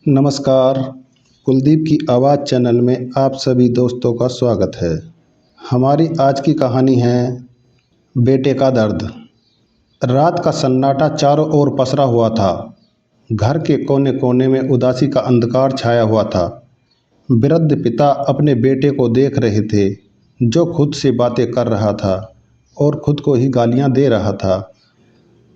नमस्कार। कुलदीप की आवाज़ चैनल में आप सभी दोस्तों का स्वागत है। हमारी आज की कहानी है बेटे का दर्द। रात का सन्नाटा चारों ओर पसरा हुआ था। घर के कोने कोने में उदासी का अंधकार छाया हुआ था। वृद्ध पिता अपने बेटे को देख रहे थे, जो खुद से बातें कर रहा था और खुद को ही गालियां दे रहा था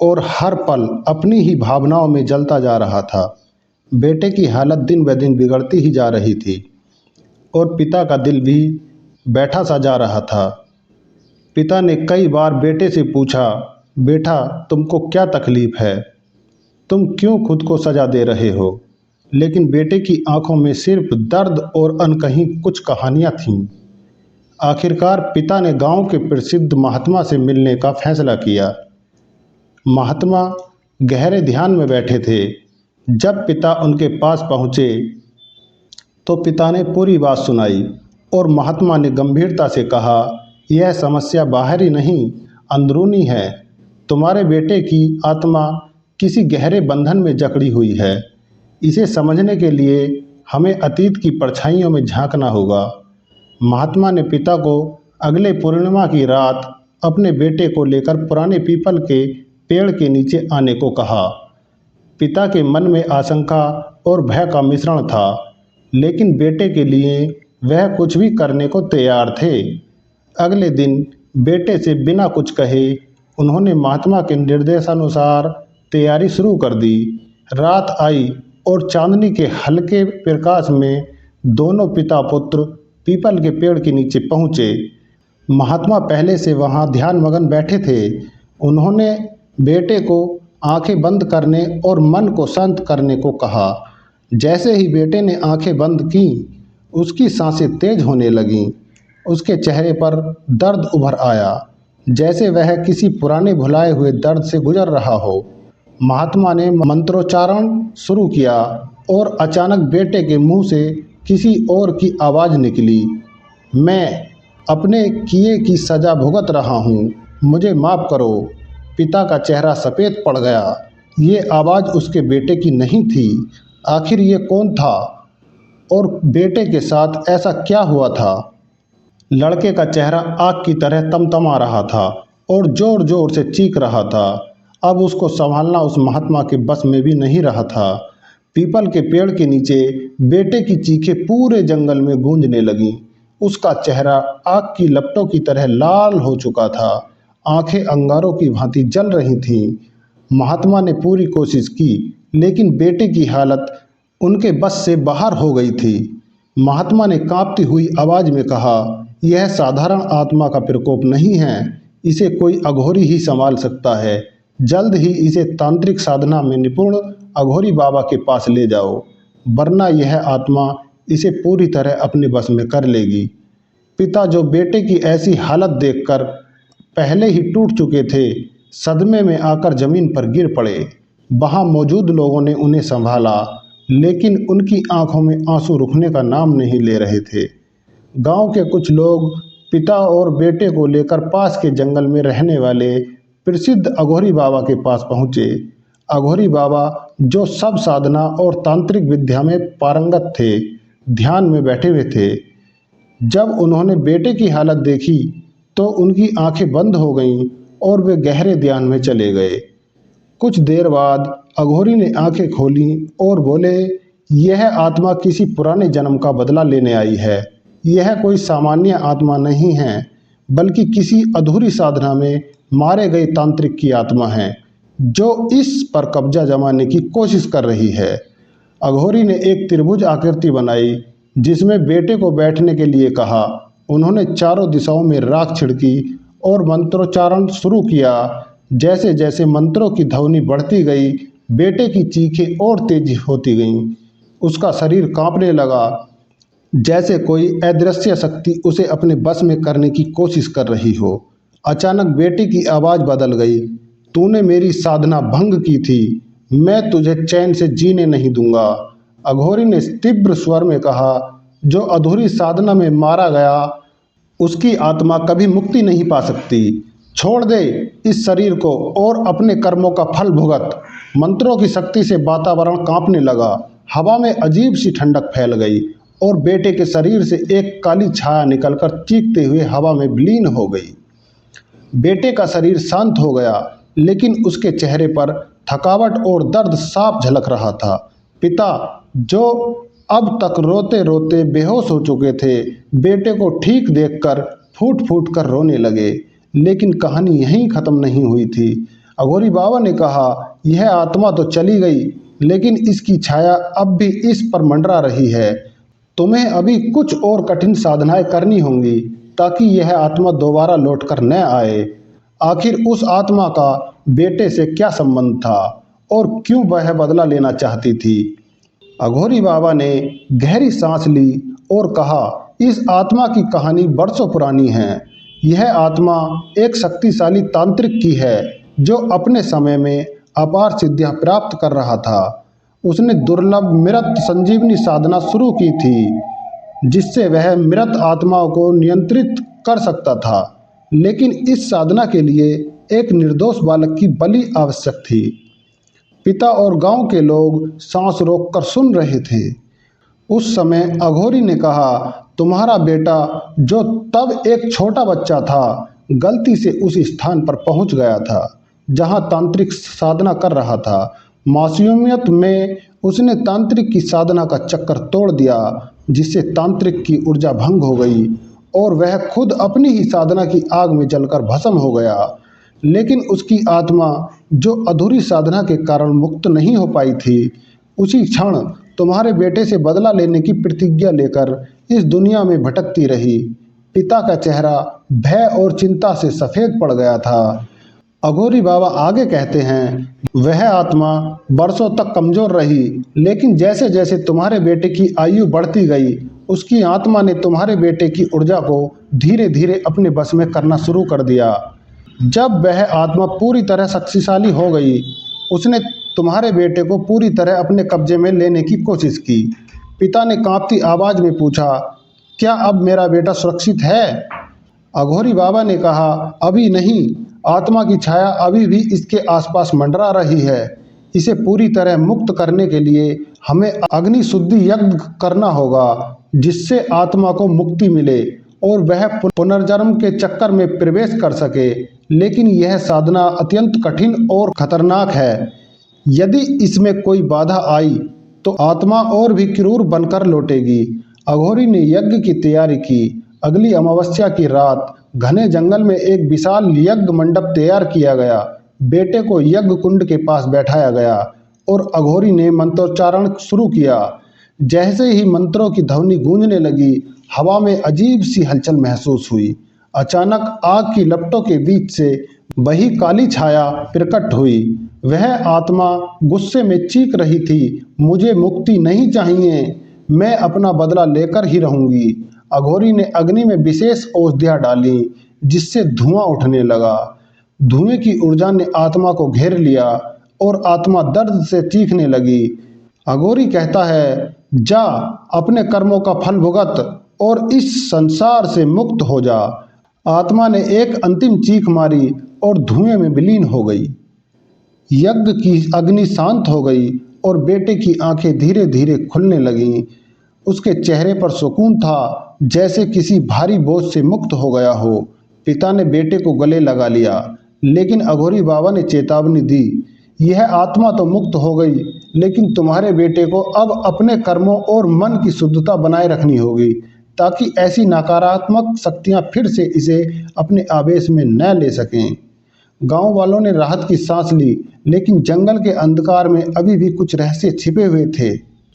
और हर पल अपनी ही भावनाओं में जलता जा रहा था। बेटे की हालत दिन ब दिन बिगड़ती ही जा रही थी और पिता का दिल भी बैठा सा जा रहा था। पिता ने कई बार बेटे से पूछा, बेटा तुमको क्या तकलीफ है? तुम क्यों खुद को सजा दे रहे हो? लेकिन बेटे की आंखों में सिर्फ दर्द और अनकही कुछ कहानियां थीं। आखिरकार पिता ने गांव के प्रसिद्ध महात्मा से मिलने का फैसला किया। महात्मा गहरे ध्यान में बैठे थे। जब पिता उनके पास पहुंचे तो पिता ने पूरी बात सुनाई और महात्मा ने गंभीरता से कहा, यह समस्या बाहरी नहीं, अंदरूनी है। तुम्हारे बेटे की आत्मा किसी गहरे बंधन में जकड़ी हुई है। इसे समझने के लिए हमें अतीत की परछाइयों में झांकना होगा। महात्मा ने पिता को अगले पूर्णिमा की रात अपने बेटे को लेकर पुराने पीपल के पेड़ के नीचे आने को कहा। पिता के मन में आशंका और भय का मिश्रण था, लेकिन बेटे के लिए वह कुछ भी करने को तैयार थे। अगले दिन बेटे से बिना कुछ कहे उन्होंने महात्मा के निर्देशानुसार तैयारी शुरू कर दी। रात आई और चांदनी के हल्के प्रकाश में दोनों पिता पुत्र पीपल के पेड़ के नीचे पहुँचे। महात्मा पहले से वहाँ ध्यानमग्न बैठे थे। उन्होंने बेटे को आंखें बंद करने और मन को शांत करने को कहा। जैसे ही बेटे ने आंखें बंद की, उसकी सांसें तेज होने लगीं। उसके चेहरे पर दर्द उभर आया, जैसे वह किसी पुराने भुलाए हुए दर्द से गुजर रहा हो। महात्मा ने मंत्रोच्चारण शुरू किया और अचानक बेटे के मुंह से किसी और की आवाज़ निकली, मैं अपने किए की सज़ा भुगत रहा हूँ, मुझे माफ़ करो। पिता का चेहरा सफ़ेद पड़ गया। ये आवाज़ उसके बेटे की नहीं थी। आखिर ये कौन था और बेटे के साथ ऐसा क्या हुआ था? लड़के का चेहरा आग की तरह तमतमा रहा था और ज़ोर ज़ोर से चीख रहा था। अब उसको संभालना उस महात्मा के बस में भी नहीं रहा था। पीपल के पेड़ के नीचे बेटे की चीखें पूरे जंगल में गूंजने लगीं। उसका चेहरा आग की लपटों की तरह लाल हो चुका था। आंखें अंगारों की भांति जल रही थीं। महात्मा ने पूरी कोशिश की, लेकिन बेटे की हालत उनके बस से बाहर हो गई थी। महात्मा ने कांपती हुई आवाज़ में कहा, यह साधारण आत्मा का प्रकोप नहीं है, इसे कोई अघोरी ही संभाल सकता है। जल्द ही इसे तांत्रिक साधना में निपुण अघोरी बाबा के पास ले जाओ, वरना यह आत्मा इसे पूरी तरह अपने बस में कर लेगी। पिता, जो बेटे की ऐसी हालत देखकर पहले ही टूट चुके थे, सदमे में आकर जमीन पर गिर पड़े। वहाँ मौजूद लोगों ने उन्हें संभाला, लेकिन उनकी आंखों में आंसू रुकने का नाम नहीं ले रहे थे। गांव के कुछ लोग पिता और बेटे को लेकर पास के जंगल में रहने वाले प्रसिद्ध अघोरी बाबा के पास पहुँचे। अघोरी बाबा, जो सब साधना और तांत्रिक विद्या में पारंगत थे, ध्यान में बैठे हुए थे। जब उन्होंने बेटे की हालत देखी तो उनकी आंखें बंद हो गईं और वे गहरे ध्यान में चले गए। कुछ देर बाद अघोरी ने आंखें खोलीं और बोले, यह आत्मा किसी पुराने जन्म का बदला लेने आई है। यह कोई सामान्य आत्मा नहीं है, बल्कि किसी अधूरी साधना में मारे गए तांत्रिक की आत्मा है, जो इस पर कब्जा जमाने की कोशिश कर रही है। अघोरी ने एक त्रिभुज आकृति बनाई, जिसमें बेटे को बैठने के लिए कहा। उन्होंने चारों दिशाओं में राख छिड़की और मंत्रोच्चारण शुरू किया। जैसे जैसे मंत्रों की ध्वनि बढ़ती गई, बेटे की चीखें और तेज होती गईं। उसका शरीर कांपने लगा, जैसे कोई अदृश्य शक्ति उसे अपने बस में करने की कोशिश कर रही हो। अचानक बेटे की आवाज़ बदल गई, तूने मेरी साधना भंग की थी, मैं तुझे चैन से जीने नहीं दूंगा। अघोरी ने तीव्र स्वर में कहा, जो अधूरी साधना में मारा गया, उसकी आत्मा कभी मुक्ति नहीं पा सकती। छोड़ दे इस शरीर को और अपने कर्मों का फल भुगत। मंत्रों की शक्ति से वातावरण कांपने लगा। हवा में अजीब सी ठंडक फैल गई और बेटे के शरीर से एक काली छाया निकलकर चीखते हुए हवा में विलीन हो गई। बेटे का शरीर शांत हो गया, लेकिन उसके चेहरे पर थकावट और दर्द साफ झलक रहा था। पिता, जो अब तक रोते रोते बेहोश हो चुके थे, बेटे को ठीक देखकर फूट फूट कर रोने लगे। लेकिन कहानी यहीं खत्म नहीं हुई थी। अघोरी बाबा ने कहा, यह आत्मा तो चली गई, लेकिन इसकी छाया अब भी इस पर मंडरा रही है। तुम्हें अभी कुछ और कठिन साधनाएं करनी होंगी ताकि यह आत्मा दोबारा लौटकर न आए। आखिर उस आत्मा का बेटे से क्या संबंध था और क्यों वह बदला लेना चाहती थी? अघोरी बाबा ने गहरी सांस ली और कहा, इस आत्मा की कहानी बरसों पुरानी है। यह आत्मा एक शक्तिशाली तांत्रिक की है जो अपने समय में अपार सिद्धियां प्राप्त कर रहा था। उसने दुर्लभ मृत संजीवनी साधना शुरू की थी, जिससे वह मृत आत्माओं को नियंत्रित कर सकता था। लेकिन इस साधना के लिए एक निर्दोष बालक की बलि आवश्यक थी। पिता और गांव के लोग सांस रोककर सुन रहे थे। उस समय अघोरी ने कहा, तुम्हारा बेटा जो तब एक छोटा बच्चा था, गलती से उस स्थान पर पहुंच गया था जहां तांत्रिक साधना कर रहा था। मासूमियत में उसने तांत्रिक की साधना का चक्कर तोड़ दिया, जिससे तांत्रिक की ऊर्जा भंग हो गई और वह खुद अपनी ही साधना की आग में जलकर भस्म हो गया। लेकिन उसकी आत्मा, जो अधूरी साधना के कारण मुक्त नहीं हो पाई थी, उसी क्षण तुम्हारे बेटे से बदला लेने की प्रतिज्ञा लेकर इस दुनिया में भटकती रही। पिता का चेहरा भय और चिंता से सफ़ेद पड़ गया था। अघोरी बाबा आगे कहते हैं, वह आत्मा बरसों तक कमज़ोर रही, लेकिन जैसे जैसे तुम्हारे बेटे की आयु बढ़ती गई, उसकी आत्मा ने तुम्हारे बेटे की ऊर्जा को धीरे धीरे अपने बस में करना शुरू कर दिया। जब वह आत्मा पूरी तरह शक्तिशाली हो गई, उसने तुम्हारे बेटे को पूरी तरह अपने कब्जे में लेने की कोशिश की। पिता ने कांपती आवाज़ में पूछा, क्या अब मेरा बेटा सुरक्षित है? अघोरी बाबा ने कहा, अभी नहीं। आत्मा की छाया अभी भी इसके आसपास मंडरा रही है। इसे पूरी तरह मुक्त करने के लिए हमें अग्नि शुद्धि यज्ञ करना होगा, जिससे आत्मा को मुक्ति मिले और वह पुनर्जन्म के चक्कर में प्रवेश कर सके। लेकिन यह साधना अत्यंत कठिन और खतरनाक है। यदि इसमें कोई बाधा आई तो आत्मा और भी क्रूर बनकर लौटेगी। अघोरी ने यज्ञ की तैयारी की। अगली अमावस्या की रात घने जंगल में एक विशाल यज्ञ मंडप तैयार किया गया। बेटे को यज्ञ कुंड के पास बैठाया गया और अघोरी ने मंत्रोच्चारण शुरू किया। जैसे ही मंत्रों की ध्वनि गूंजने लगी, हवा में अजीब सी हलचल महसूस हुई। अचानक आग की लपटों के बीच से वही काली छाया प्रकट हुई। वह आत्मा गुस्से में चीख रही थी, मुझे मुक्ति नहीं चाहिए, मैं अपना बदला लेकर ही रहूंगी। अघोरी ने अग्नि में विशेष औषधियाँ डाली, जिससे धुआं उठने लगा। धुएं की ऊर्जा ने आत्मा को घेर लिया और आत्मा दर्द से चीखने लगी। अघोरी कहता है, जा अपने कर्मों का फल भुगत और इस संसार से मुक्त हो जा। आत्मा ने एक अंतिम चीख मारी और धुएं में विलीन हो गई। यज्ञ की अग्नि शांत हो गई और बेटे की आंखें धीरे धीरे खुलने लगीं। उसके चेहरे पर सुकून था, जैसे किसी भारी बोझ से मुक्त हो गया हो। पिता ने बेटे को गले लगा लिया, लेकिन अघोरी बाबा ने चेतावनी दी, यह आत्मा तो मुक्त हो गई, लेकिन तुम्हारे बेटे को अब अपने कर्मों और मन की शुद्धता बनाए रखनी होगी, ताकि ऐसी नकारात्मक शक्तियां फिर से इसे अपने आवेश में न ले सकें। गांव वालों ने राहत की सांस ली, लेकिन जंगल के अंधकार में अभी भी कुछ रहस्य छिपे हुए थे,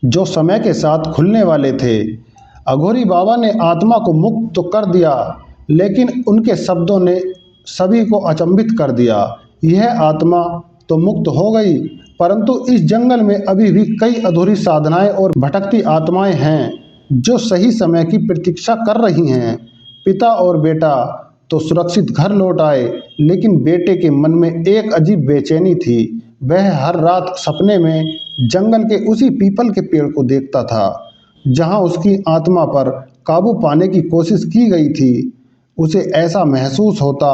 जो समय के साथ खुलने वाले थे। अघोरी बाबा ने आत्मा को मुक्त तो कर दिया, लेकिन उनके शब्दों ने सभी को अचंभित कर दिया। यह आत्मा तो मुक्त हो गई, परंतु इस जंगल में अभी भी कई अधूरी साधनाएं और भटकती आत्माएं हैं, जो सही समय की प्रतीक्षा कर रही हैं। पिता और बेटा तो सुरक्षित घर लौट आए, लेकिन बेटे के मन में एक अजीब बेचैनी थी। वह हर रात सपने में जंगल के उसी पीपल के पेड़ को देखता था, जहां उसकी आत्मा पर काबू पाने की कोशिश की गई थी। उसे ऐसा महसूस होता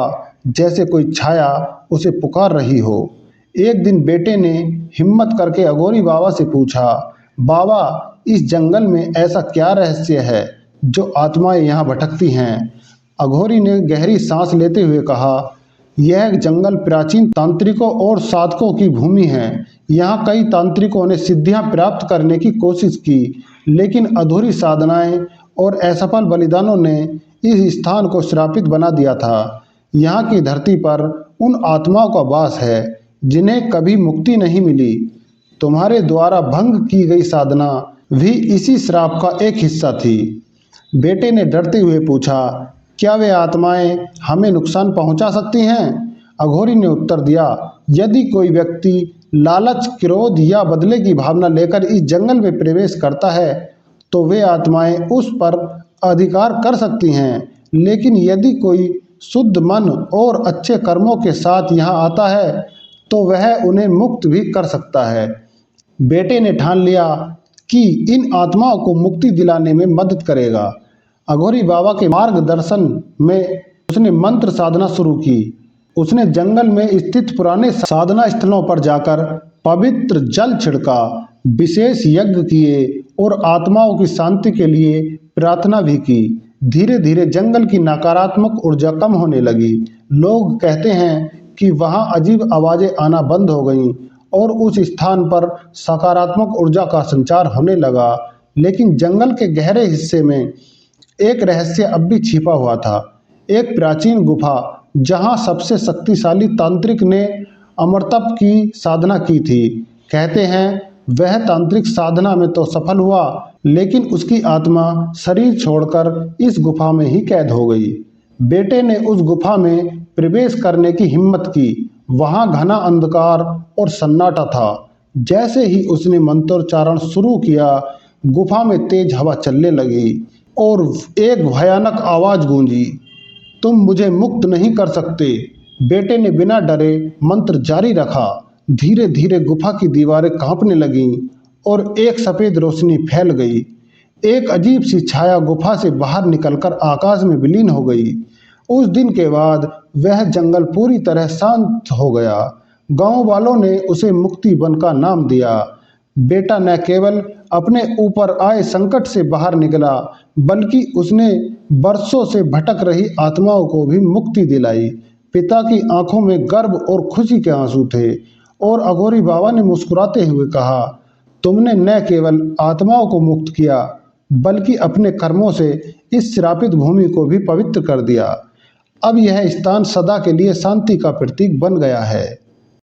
जैसे कोई छाया उसे पुकार रही हो। एक दिन बेटे ने हिम्मत करके अघोरी बाबा से पूछा, बाबा, इस जंगल में ऐसा क्या रहस्य है जो आत्माएं यहाँ भटकती हैं? अघोरी ने गहरी सांस लेते हुए कहा, यह जंगल प्राचीन तांत्रिकों और साधकों की भूमि है। यहाँ कई तांत्रिकों ने सिद्धियां प्राप्त करने की कोशिश की, लेकिन अधूरी साधनाएं और असफल बलिदानों ने इस स्थान को श्रापित बना दिया था। यहाँ की धरती पर उन आत्माओं का वास है जिन्हें कभी मुक्ति नहीं मिली। तुम्हारे द्वारा भंग की गई साधना भी इसी श्राप का एक हिस्सा थी। बेटे ने डरते हुए पूछा, क्या वे आत्माएं हमें नुकसान पहुंचा सकती हैं? अघोरी ने उत्तर दिया, यदि कोई व्यक्ति लालच, क्रोध या बदले की भावना लेकर इस जंगल में प्रवेश करता है तो वे आत्माएं उस पर अधिकार कर सकती हैं, लेकिन यदि कोई शुद्ध मन और अच्छे कर्मों के साथ यहाँ आता है तो वह उन्हें मुक्त भी कर सकता है। बेटे ने ठान लिया कि इन आत्माओं को मुक्ति दिलाने में मदद करेगा। अघोरी बाबा के मार्गदर्शन में उसने मंत्र साधना शुरू की। उसने जंगल में स्थित पुराने साधना स्थलों पर जाकर पवित्र जल छिड़का, विशेष यज्ञ किए और आत्माओं की शांति के लिए प्रार्थना भी की। धीरे धीरे जंगल की नकारात्मक ऊर्जा कम होने लगी। लोग कहते हैं कि वहां अजीब आवाजें आना बंद हो गईं और उस स्थान पर सकारात्मक ऊर्जा का संचार होने लगा। लेकिन जंगल के गहरे हिस्से में एक रहस्य अब भी छिपा हुआ था। एक प्राचीन गुफा जहां सबसे शक्तिशाली तांत्रिक ने अमरतप की साधना की थी। कहते हैं वह तांत्रिक साधना में तो सफल हुआ, लेकिन उसकी आत्मा शरीर छोड़कर इस गुफा में ही कैद हो गई। बेटे ने उस गुफा में प्रवेश करने की हिम्मत की। वहां घना अंधकार और सन्नाटा था। जैसे ही उसने मंत्रोच्चारण शुरू किया, गुफा में तेज हवा चलने लगी और एक भयानक आवाज गूंजी, तुम मुझे मुक्त नहीं कर सकते। बेटे ने बिना डरे मंत्र जारी रखा। धीरे धीरे गुफा की दीवारें कांपने लगीं और एक सफेद रोशनी फैल गई। एक अजीब सी छाया गुफा से बाहर निकलकर आकाश में विलीन हो गई। उस दिन के बाद वह जंगल पूरी तरह शांत हो गया। गांव वालों ने उसे मुक्ति वन का नाम दिया। बेटा न केवल अपने ऊपर आए संकट से बाहर निकला, बल्कि उसने बरसों से भटक रही आत्माओं को भी मुक्ति दिलाई। पिता की आंखों में गर्व और खुशी के आंसू थे और अघोरी बाबा ने मुस्कुराते हुए कहा, तुमने न केवल आत्माओं को मुक्त किया, बल्कि अपने कर्मों से इस श्रापित भूमि को भी पवित्र कर दिया। अब यह स्थान सदा के लिए शांति का प्रतीक बन गया है।